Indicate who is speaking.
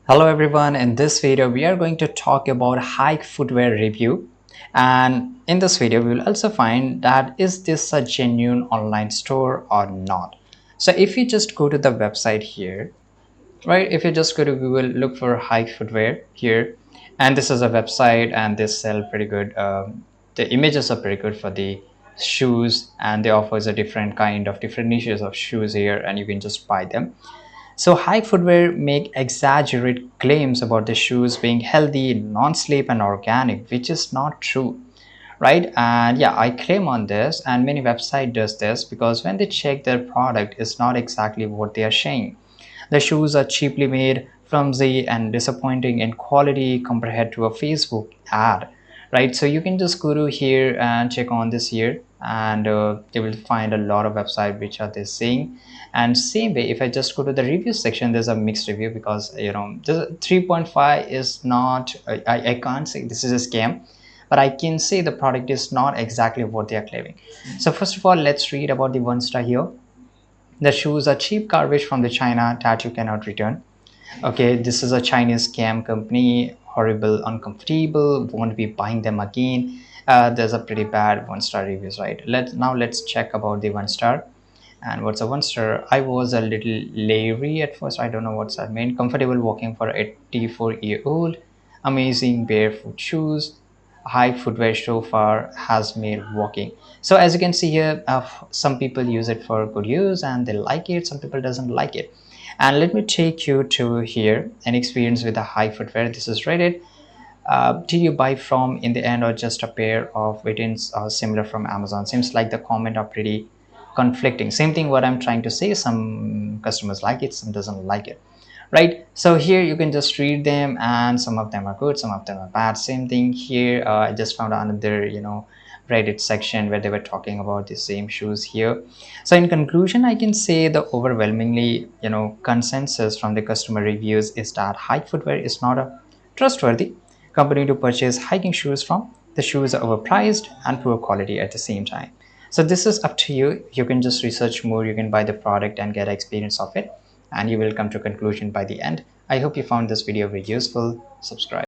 Speaker 1: Hello everyone, in this video we are going to talk about hike footwear review, and in this video we will also find that is this a genuine online store or not. So if you just go to the website here, right, if you just go to Google, look for hike footwear here, and this is a website and they sell pretty good. The images are pretty good for the shoes, and they offers a different niches of shoes here, and you can just buy them. So high footwear make exaggerate claims about the shoes being healthy, non-slip and organic, which is not true, right? And yeah, I claim on this, and many website does this because when they check their product, it's not exactly what they are saying. The shoes are cheaply made, clumsy and disappointing in quality compared to a Facebook ad, right? So you can just go to here and check on this here, and you will find a lot of website which are they saying. And same way, if I just go to the review section, there's a mixed review because the 3.5 is not, I can't say this is a scam, but I can say the product is not exactly what they are claiming. So first of all, let's read about the one star here. The shoes are cheap garbage from the China that you cannot return. Okay, this is a Chinese scam company, horrible, uncomfortable, won't be buying them again. There's a pretty bad one star reviews, right? Let's check about the one star. And what's a one star? I was a little leery at first. I don't know what's that mean. Comfortable walking for a 84-year-old. Amazing barefoot shoes. High footwear so far has made walking. So as you can see here, some people use it for good use and they like it. Some people doesn't like it. And let me take you to here an experience with a high footwear. This is rated. Did you buy from in the end or just a pair of weightings similar from Amazon? Seems like the comment are pretty conflicting. Same thing what I'm trying to say. Some customers like it, some doesn't like it, right? So here you can just read them, and some of them are good, some of them are bad. Same thing here. I just found another Reddit section where they were talking about the same shoes here. So in conclusion, I can say the overwhelmingly consensus from the customer reviews is that hike footwear is not a trustworthy company to purchase hiking shoes from. The shoes are overpriced and poor quality at the same time. So this is up to you. You can just research more, you can buy the product and get experience of it, and you will come to a conclusion by the end. I hope you found this video very useful. Subscribe.